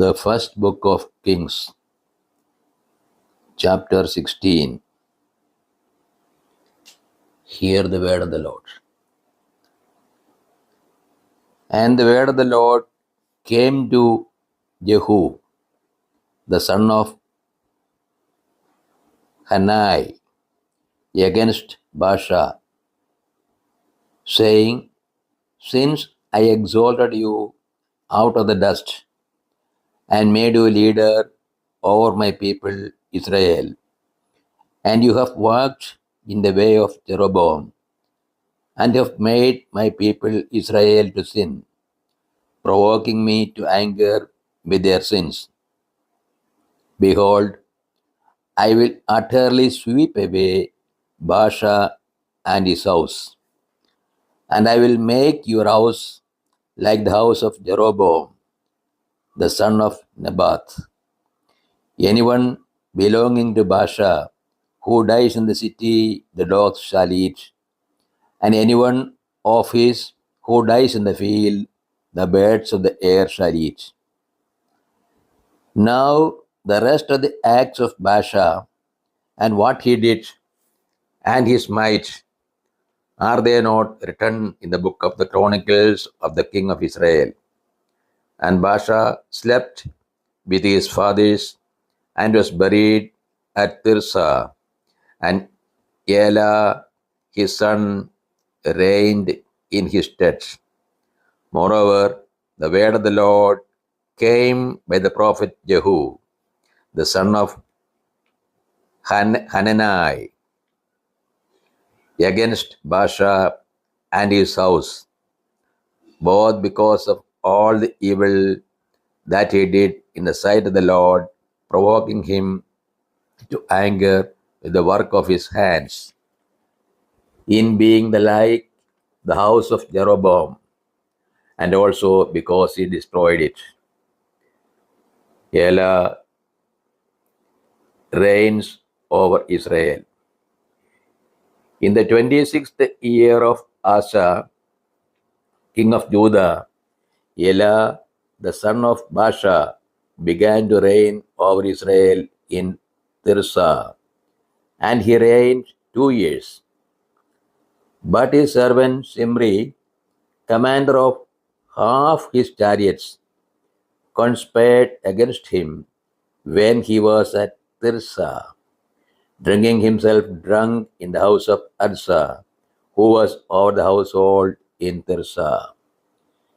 The first book of Kings, chapter 16. Hear the word of the Lord. And the word of the Lord came to Jehu, the son of Hanai, against Baasha, saying, Since I exalted you out of the dust and made you leader over my people Israel, and you have walked in the way of Jeroboam, and have made my people Israel to sin, provoking me to anger with their sins. Behold, I will utterly sweep away Baasha and his house, and I will make your house like the house of Jeroboam, the son of Nebat. Anyone belonging to Baasha who dies in the city, the dogs shall eat, and anyone of his who dies in the field, the birds of the air shall eat. Now the rest of the acts of Baasha and what he did and his might, are they not written in the book of the Chronicles of the king of Israel? And Baasha slept with his fathers and was buried at Tirzah, and Elah his son reigned in his stead. Moreover, the word of the Lord came by the prophet Jehu, the son of Hanani, against Baasha and his house, both because of all the evil that he did in the sight of the Lord, provoking him to anger with the work of his hands, in being the like the house of Jeroboam, and also because he destroyed it. Elah reigns over Israel. In the 26th year of Asa, king of Judah, Elah, the son of Baasha, began to reign over Israel in Tirzah, and he reigned 2 years. But his servant Shimri, commander of half his chariots, conspired against him when he was at Tirzah, drinking himself drunk in the house of Arsa, who was over the household in Tirzah.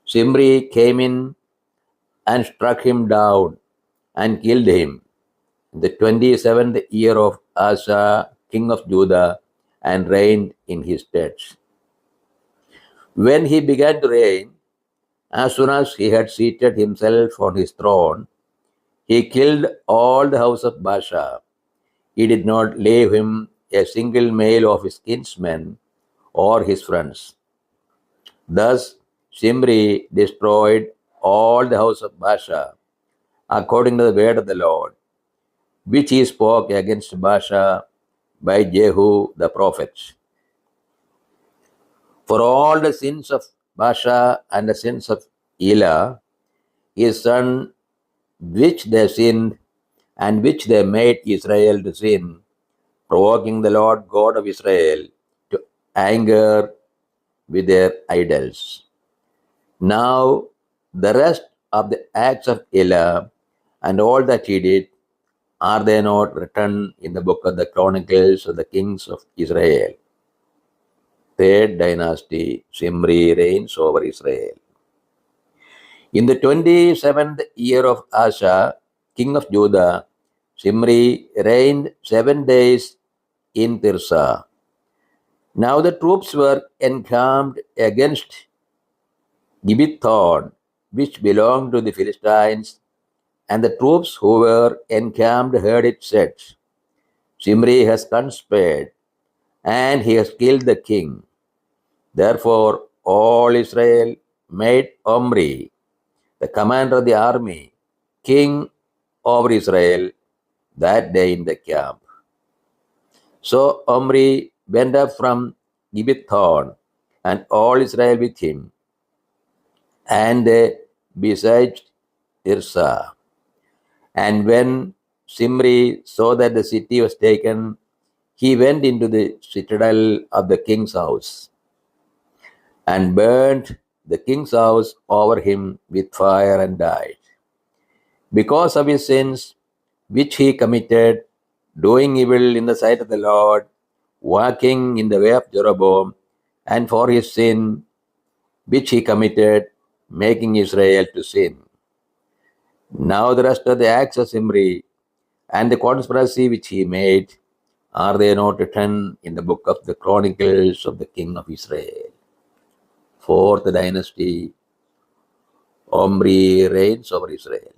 Shimri came in and struck him down and killed him in the 27th year of Asa, king of Judah, and reigned in his stead. When he began to reign, as soon as he had seated himself on his throne, he killed all the house of Baasha. He did not leave him a single male of his kinsmen or his friends. Thus Shimri destroyed all the house of Baasha, according to the word of the Lord, which he spoke against Baasha by Jehu the prophet. For all the sins of Baasha and the sins of Elah, his son, which they sinned and which they made Israel to sin, provoking the Lord God of Israel to anger with their idols. Now the rest of the acts of Elah and all that he did, are they not written in the book of the Chronicles of the kings of Israel? Third dynasty, Shimri reigns over Israel. In the 27th year of Asa, king of Judah, Shimri reigned 7 days in Tirzah. Now the troops were encamped against Gibbethon, which belonged to the Philistines, and the troops who were encamped heard it said, Shimri has conspired, and he has killed the king. Therefore all Israel made Omri, the commander of the army, king over Israel that day in the camp. So Omri went up from Gibbethon, and all Israel with him, and they besieged Tirzah. And when Simri saw that the city was taken, he went into the citadel of the king's house and burnt the king's house over him with fire and died. Because of his sins which he committed, doing evil in the sight of the Lord, walking in the way of Jeroboam, and for his sin which he committed, making Israel to sin. Now the rest of the acts of Zimri and the conspiracy which he made, are they not written in the book of the Chronicles of the king of Israel? Fourth dynasty, Omri reigns over Israel.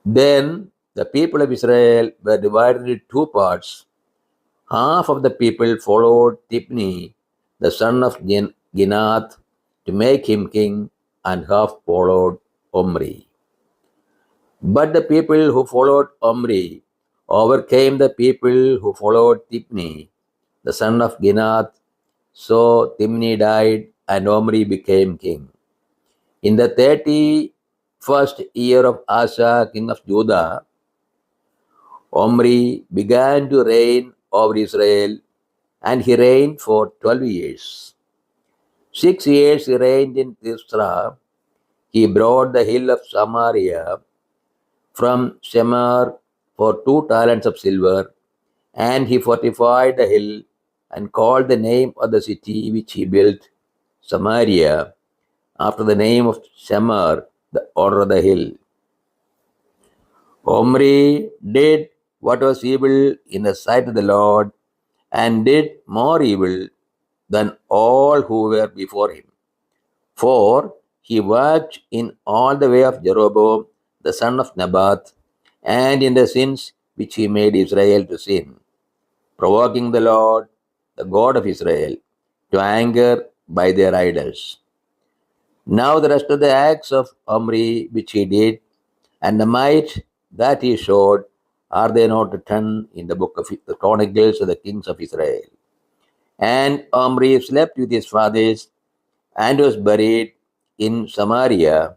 Then the people of Israel were divided into two parts. Half of the people followed Tibni, the son of Ginath, to make him king, and half followed Omri. But the people who followed Omri overcame the people who followed Tibni, the son of Ginath. So Tibni died, and Omri became king. In the 31st year of Asa, king of Judah, Omri began to reign over Israel, and he reigned for 12 years. 6 years he reigned in Tisra. He brought the hill of Samaria from Shemar for 2 talents of silver, and he fortified the hill and called the name of the city which he built Samaria, after the name of Shemar, the owner of the hill. Omri did what was evil in the sight of the Lord, and did more evil than all who were before him. For he walked in all the way of Jeroboam the son of Nebat, and in the sins which he made Israel to sin, provoking the Lord, the God of Israel, to anger by their idols. Now the rest of the acts of Omri which he did, and the might that he showed, are they not written in the book of the Chronicles of the kings of Israel? And Omri slept with his fathers and was buried in Samaria,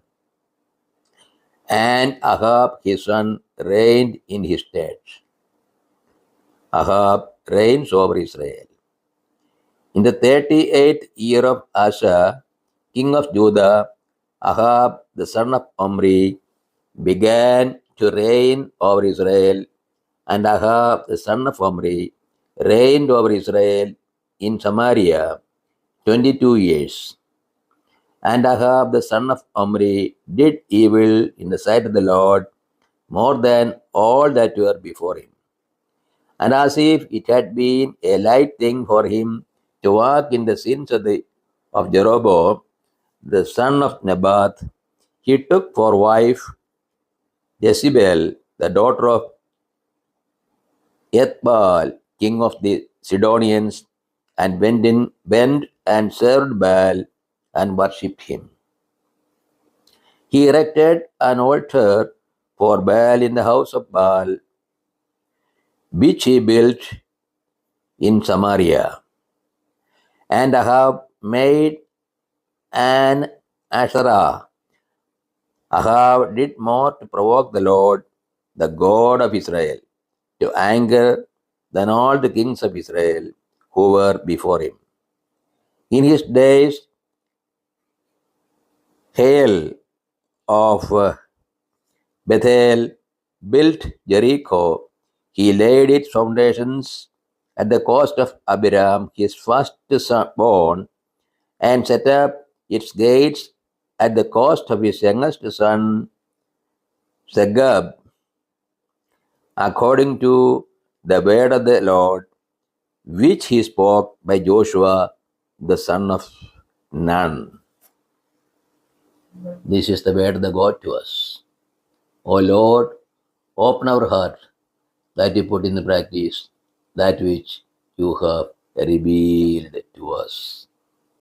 and Ahab his son reigned in his stead. Ahab reigns over Israel. In the 38th year of Asa, king of Judah, Ahab the son of Omri began to reign over Israel, and Ahab the son of Omri reigned over Israel in Samaria 22 years. And Ahab the son of Omri did evil in the sight of the Lord more than all that were before him. And as if it had been a light thing for him to walk in the sins of Jeroboam, the son of Nebat, he took for wife Jezebel, the daughter of Ethbaal, king of the Sidonians, and went and served Baal and worshipped him. He erected an altar for Baal in the house of Baal, which he built in Samaria. And Ahab made an Asherah. Ahab did more to provoke the Lord, the God of Israel, to anger than all the kings of Israel who were before him. In his days, Hael of Bethel built Jericho. He laid its foundations at the cost of Abiram, his firstborn, and set up its gates at the cost of his youngest son, Segub, according to the word of the Lord, which he spoke by Joshua, the son of Nun. This is the word of the God to us. O Lord, open our heart that we put in the practice that which you have revealed to us.